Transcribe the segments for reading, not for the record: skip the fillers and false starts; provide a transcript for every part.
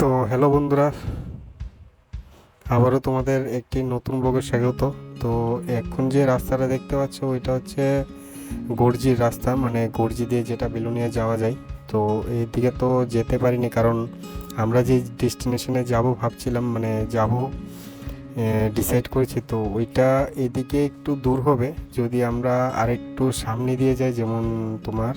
তো হ্যালো বন্ধুরা, আবারও তোমাদের একটি নতুন ব্লগে স্বাগত। তো এখন যে রাস্তাটা দেখতে পাচ্ছ ওইটা হচ্ছে গর্জির রাস্তা, মানে গর্জি দিয়ে যেটা বিলোনিয়া যাওয়া যায়। তো এইদিকে তো যেতে পারিনি, কারণ আমরা যে ডেস্টিনেশনে যাব ভাবছিলাম, মানে যাব ডিসাইড করেছি, তো ওইটা এদিকে একটু দূর হবে। যদি আমরা আরেকটু সামনে দিয়ে যাই, যেমন তোমার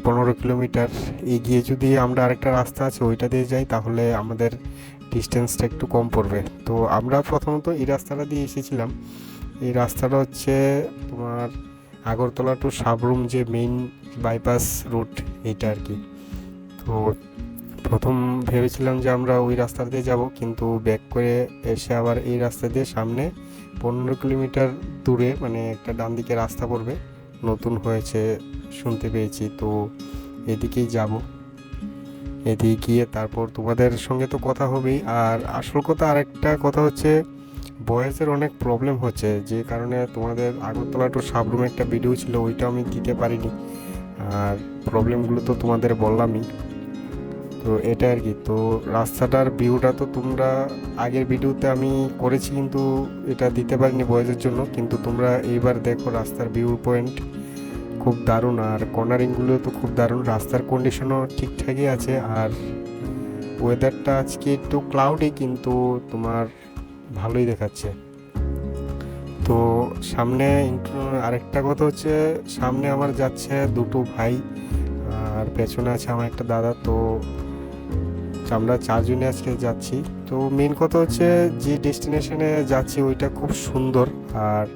15 কিলোমিটার এগিয়ে যদি আমরা আরেকটা রাস্তা আছে ওইটা দিয়ে যাই, তাহলে আমাদের ডিস্টেন্সটা একটু কম পড়বে। তো আমরা প্রথমত এই রাস্তাটা দিয়ে এসেছিলাম। এই রাস্তাটা হচ্ছে তোমার আগরতলা টু সাবরুম, যে মেইন বাইপাস রুট, এইটা আর কি। তো প্রথম ভেবেছিলাম যে আমরা ওই রাস্তা দিয়ে যাব, কিন্তু ব্যাক করে এসে আবার এই রাস্তা দিয়ে সামনে 15 কিলোমিটার দূরে মানে একটা ডান দিকে রাস্তা পড়বে, নতুন হয়েছে শুনতে পেয়েছি। তো এদিকেই যাব, এদিকে গিয়ে তারপর তোমাদের সঙ্গে তো কথা হবেই। আর আসল কথা, আরেকটা কথা হচ্ছে ভয়েসের অনেক প্রবলেম হচ্ছে, যে কারণে তোমাদের আগরতলা টু সাবরুমে একটা ভিডিও ছিল, ওইটা আমি দিতে পারিনি। আর প্রবলেমগুলো তো তোমাদের বললামই। তো এটা আর কি। তো রাস্তাটার ভিউটা তো তোমরা আগের ভিডিওতে আমি করেছি, কিন্তু এটা দিতে পারিনি ভয়েসের জন্য। কিন্তু তোমরা এইবার দেখো, রাস্তার ভিউ পয়েন্ট খুব দারুণ, আর কর্নারিংগুলো তো খুব দারুণ। রাস্তার কন্ডিশনও ঠিকঠাকই আছে, আর ওয়েদারটা আজকে একটু ক্লাউডি, কিন্তু তোমার ভালোই দেখাচ্ছে। তো সামনে আরেকটা কথা হচ্ছে, সামনে আমার যাচ্ছে দুটো ভাই, আর পেছনে আছে আমার একটা দাদা। তো আমরা চারজনে আজকে যাচ্ছি। তো মেন কথা হচ্ছে, যে ডেস্টিনেশনে যাচ্ছি ওইটা খুব সুন্দর, আর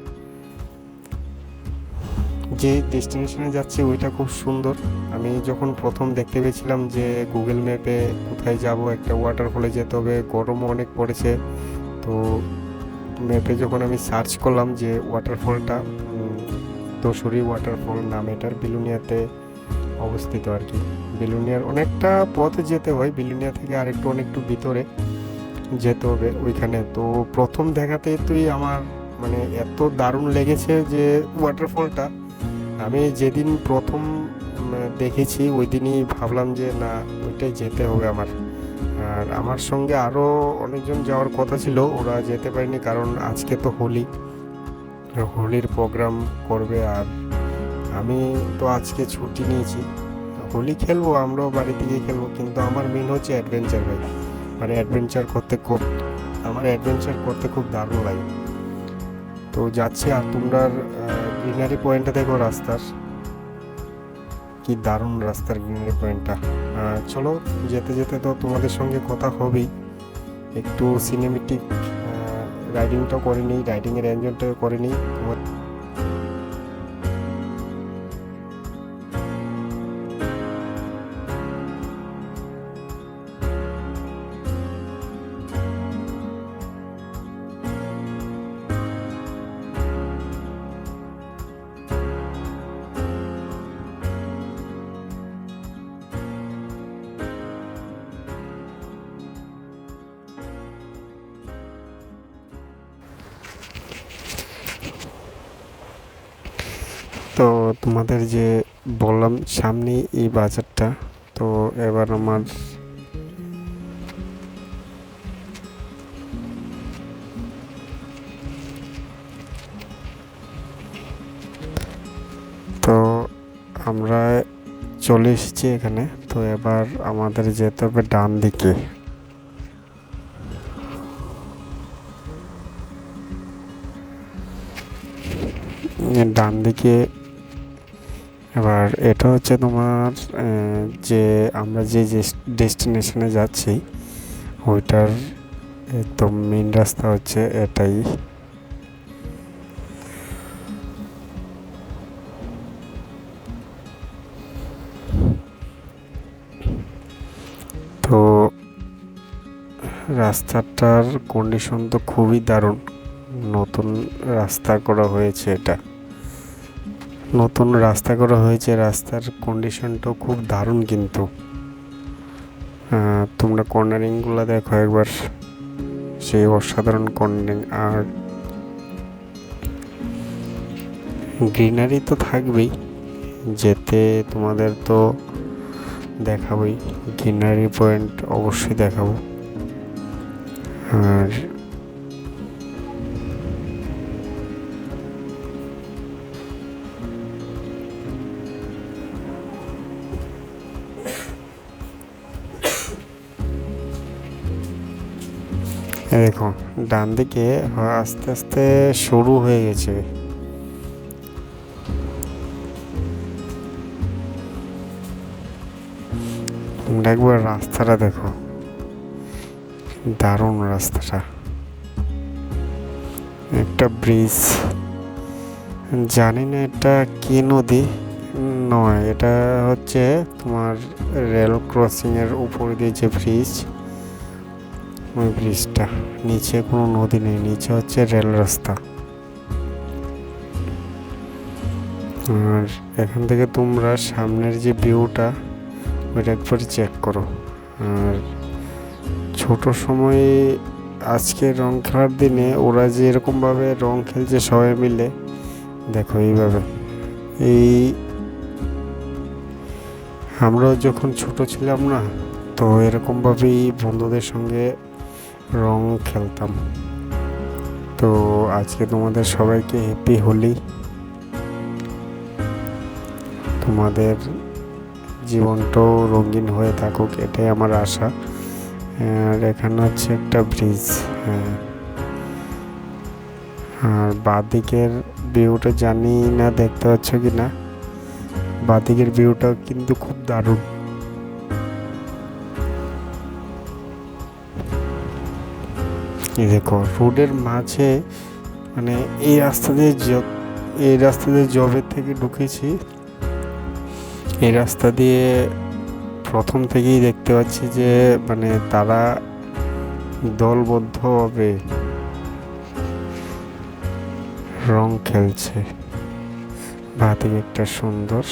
যে ডেস্টিনেশনে যাচ্ছি ওইটা খুব সুন্দর। আমি যখন প্রথম দেখতে পেয়েছিলাম যে গুগল ম্যাপে কোথায় যাব, একটা ওয়াটারফলে যেতে হবে, গরমও অনেক পড়েছে। তো ম্যাপে যখন আমি সার্চ করলাম যে ওয়াটারফলটা, দোসরি ওয়াটারফল নাম এটার, বিলুনিয়াতে অবস্থিত আর কি। বিলুনিয়ার অনেকটা পথ যেতে হয়, বিলুনিয়া থেকে আরেকটু অনেকটু ভিতরে যেতে হবে ওইখানে। তো প্রথম দেখাতেই তুই আমার মানে এত দারুণ লেগেছে যে ওয়াটারফলটা, আমি যেদিন প্রথম দেখেছি ওই দিনই ভাবলাম যে না, ওইটাই যেতে হবে আমার। আর আমার সঙ্গে আরও অনেকজন যাওয়ার কথা ছিল, ওরা যেতে পারেনি, কারণ আজকে তো হোলির প্রোগ্রাম করবে। আর আমি তো আজকে ছুটি নিয়েছি, হোলি খেলবো, আমরাও বাড়ি থেকে খেলবো, কিন্তু আমার মেন হচ্ছে অ্যাডভেঞ্চার ভাই। মানে অ্যাডভেঞ্চার করতে খুব দারুণ লাগে। তো যাচ্ছি, আর তোমরা গ্রিনারি পয়েন্টটা দেখো, রাস্তার কি দারুণ, রাস্তার গ্রিনারি পয়েন্টটা। চলো, যেতে যেতে তো তোমাদের সঙ্গে কথা হবেই, একটু সিনেমেটিক রাইডিংটাও করে নিই, রাইডিংয়ের এনজয়টাও করে নিই তোমার। তো তোমাদের যে বললাম সামনে এই বাজারটা, তো এবার আমার তো আমরা চলে এসেছি এখানে। তো এবার আমাদের যেতে হবে ডান দিকে। ডান দিকে এবার এটা হচ্ছে তোমার যে আমরা যে ডেস্টিনেশনে যাচ্ছি ওইটার একদম মেন রাস্তা হচ্ছে এটাই। তো রাস্তাটার কন্ডিশন তো খুবই দারুণ, নতুন রাস্তা করা হয়েছে, রাস্তার কন্ডিশনটাও খুব দারুণ। কিন্তু তোমরা কর্নারিংগুলো দেখো একবার, সেই অসাধারণ কর্নারিং। আর গ্রিনারি তো থাকবেই, যেতে তোমাদের তো দেখাবোই, গ্রিনারি পয়েন্ট অবশ্যই দেখাবো। আর দেখো ডান দিকে আস্তে আস্তে শুরু হয়ে গেছে। তোমরা একবার রাস্তাটা দেখো, দারুণ রাস্তাটা। একটা ব্রিজ, জানি না এটা কি নদী, নয় এটা হচ্ছে তোমার রেল ক্রসিং এর উপর দিয়ে যে ব্রিজ, ওই ব্রিজটা। নিচে কোনো নদী নেই, নিচে হচ্ছে রেল রাস্তা। আর এখান থেকে তোমরা সামনের যে ভিউটা ওইটা একবার চেক করো। আর ছোট সময়ে আজকে রং খেলার দিনে ওরা যে এরকমভাবে রং খেলছে সবাই মিলে, দেখো এইভাবে। এই আমরাও যখন ছোট ছিলাম না, তো এরকমভাবেই বন্ধুদের সঙ্গে রং খেলতাম। তো আজকে তোমাদের সবাইকে হ্যাপি হোলি। তোমাদের জীবনটাও রঙিন হয়ে থাকুক, এটাই আমার আশা। আর এখানে হচ্ছে একটা ব্রিজ। হ্যাঁ, আর বাঁদিকের ভিউটা জানি না দেখতে পাচ্ছ কি না, বাঁদিকের ভিউটা কিন্তু খুব দারুণ। এই দেখো রোডের মাঝে, মানে এই রাস্তা দিয়ে জবের থেকে ঢুকেছি, এই রাস্তা দিয়ে প্রথম থেকেই দেখতে পাচ্ছি যে মানে তারা দলবদ্ধভাবে রং খেলছে। বাঁদিকে একটা সুন্দর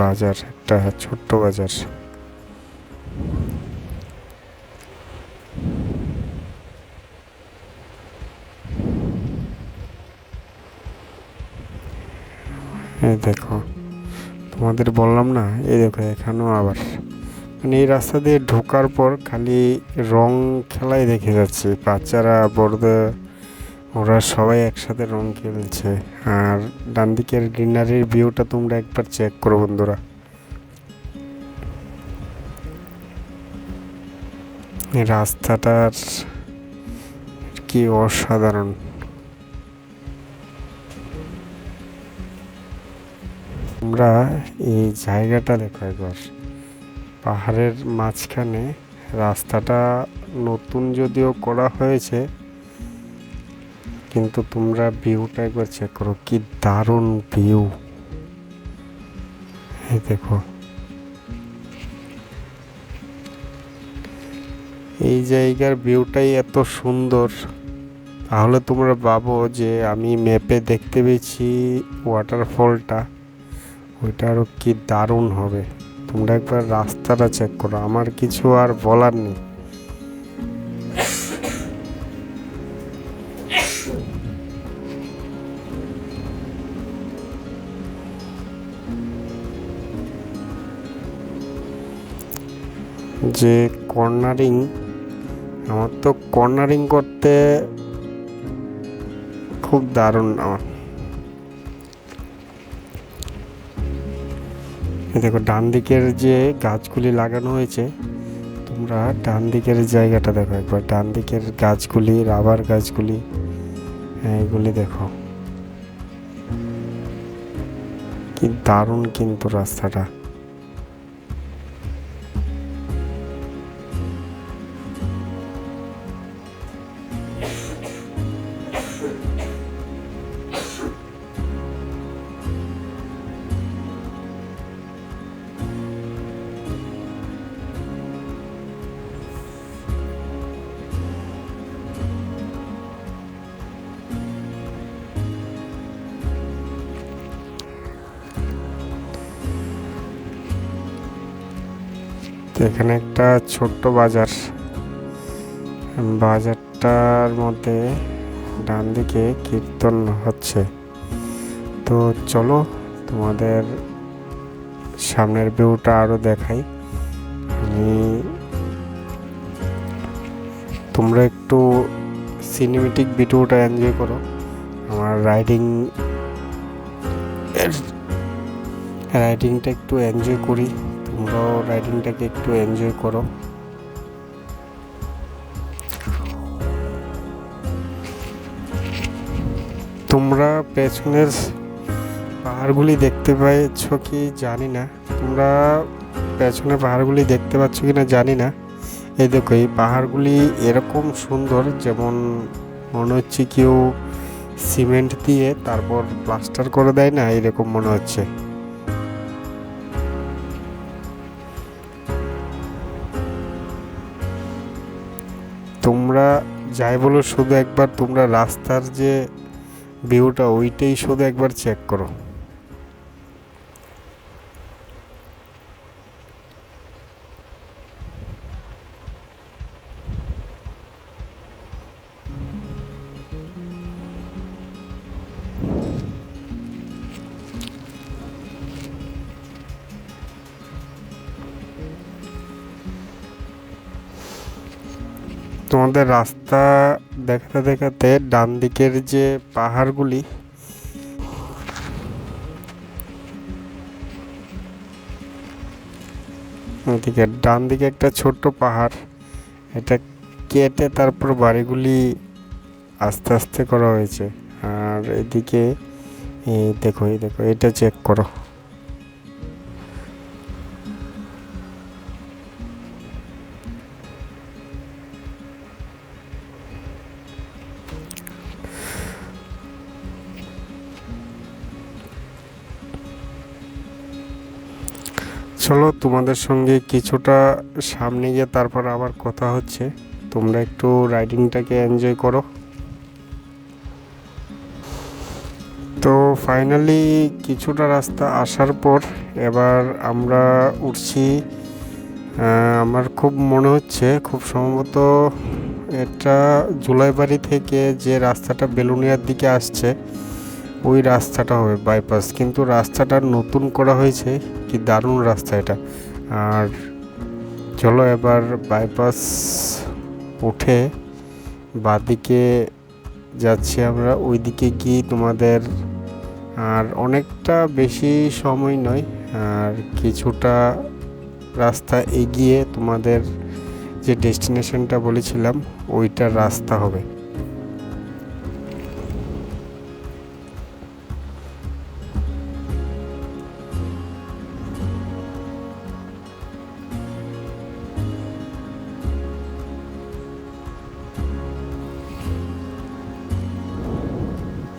বাজার, একটা ছোট্ট বাজার। এই দেখো, তোমাদের বললাম না, এই দেখো এখানেও আবার, মানে এই রাস্তা দিয়ে ঢোকার পর খালি রং খেলাই দেখে যাচ্ছে, বাচ্চারা বড়দের ওরা সবাই একসাথে রং খেলছে। আর ডান দিকের গ্রিনারির ভিউটা তোমরা একবার চেক করো বন্ধুরা। রাস্তাটার কি অসাধারণ। তোমরা এই জায়গাটা দেখো একবার, পাহাড়ের মাঝখানে রাস্তাটা নতুন যদিও করা হয়েছে, কিন্তু তোমরা ভিউটা একবার চেক করো, কি দারুণ ভিউ। এই দেখো, এই জায়গার ভিউটাই এত সুন্দর, তাহলে তোমরা ভাবো যে আমি ম্যাপে দেখতে পেয়েছি ওয়াটারফলটা, ওইটা আরও কি দারুণ হবে। তোমরা একবার রাস্তাটা চেক করো, আমার কিছু আর বলার নেই। যে কর্নারিং, আমার তো কর্নারিং করতে খুব দারুণ। আমার দেখো ডান দিকের যে গাছগুলি লাগানো হয়েছে, তোমরা ডান দিকের জায়গাটা দেখো একবার, ডান দিকের গাছগুলি, রাবার গাছগুলি, এগুলি দেখো কি দারুণ কিন্তু রাস্তাটা। এখানে একটা ছোট্ট বাজার, বাজারটার মধ্যে ডান দিকে কীর্তন হচ্ছে। তো চলো তোমাদের সামনের ভিউটা আরও দেখাই। তোমরা একটু সিনেমেটিক ভিডিওটা এনজয় করো। আমার রাইডিংটা একটু এনজয় করি, তোমরাও রাইডিংটাকে একটু এনজয় করো। তোমরা পেছনের পাহাড়গুলি দেখতে পাচ্ছ কি জানি না, তোমরা পেছনের পাহাড়গুলি দেখতে পাচ্ছ কি না জানি না। এই দেখো, এই পাহাড়গুলি এরকম সুন্দর যেমন মনে হচ্ছে কেউ সিমেন্ট দিয়ে তারপর প্লাস্টার করে দেয় না, এরকম মনে হচ্ছে। তোমরা যাই বলো, শুধু একবার তোমরা রাস্তার যে ভিউটা ওইটাই শুধু একবার চেক করো। তোমাদের রাস্তা দেখাতে দেখাতে ডান দিকের যে পাহাড়গুলি, ওইদিকে ডান দিকে একটা ছোট্ট পাহাড়, এটা কেটে তারপর বাড়িগুলি আস্তে আস্তে করা হয়েছে। আর এদিকে এই দেখো এটা চেক করো। চলো, তোমাদের সঙ্গে কিছুটা সামনে গিয়ে তারপর আবার কথা হচ্ছে। তোমরা একটু রাইডিংটাকে এনজয় করো। তো ফাইনালি কিছুটা রাস্তা আসার পর এবার আমরা উঠছি। আমার খুব মনে হচ্ছে, খুব সম্ভবত এটা জুলাইবাড়ি থেকে যে রাস্তাটা বেলুনিয়ার দিকে আসছে ওই রাস্তাটা হবে বাইপাস, কিন্তু রাস্তাটা নতুন করা হয়েছে, কি দারুণ রাস্তা এটা। আর চলো এবার বাইপাস উঠে বাদিকে যাচ্ছি আমরা, ওইদিকে গিয়ে তোমাদের আর অনেকটা বেশি সময় নয়, আর কিছুটা রাস্তা এগিয়ে তোমাদের যে ডেস্টিনেশনটা বলেছিলাম ওইটার রাস্তা হবে।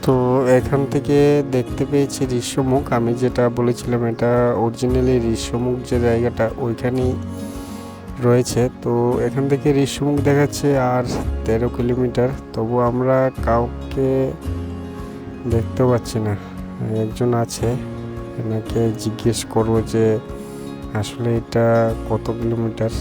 তো এখান থেকে দেখতে পেয়েছি ঋষ্যমুখ, আমি যেটা বলেছিলাম এটা অরিজিনালি ঋষ্যমুখ যে জায়গাটা ওইখানেই রয়েছে। তো এখান থেকে ঋষ্যমুখ দেখাচ্ছে আর 13 কিলোমিটার, তবু আমরা কাউকে দেখতে পাচ্ছি না। একজন আছে, এনাকে জিজ্ঞেস করবো যে আসলে এটা কত কিলোমিটার।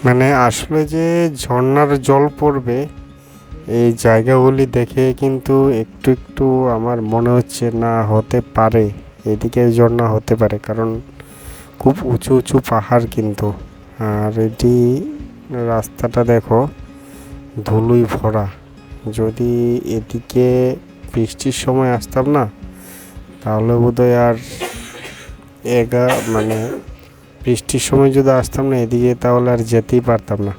মানে আসলে যে ঝর্ণার জল পড়বে এই জায়গাগুলি দেখে কিন্তু একটু একটু আমার মনে হচ্ছে না হতে পারে, এদিকে ঝর্ণা হতে পারে, কারণ খুব উঁচু উঁচু পাহাড় কিন্তু। আর এটি রাস্তাটা দেখো ধুলোয় ভরা। যদি এদিকে বৃষ্টির সময় আসতাম না তাহলে বোধহয় আর মানে বৃষ্টির সময় যদি আসতাম না এদিকে তাহলে আর যেতেই পারতাম না।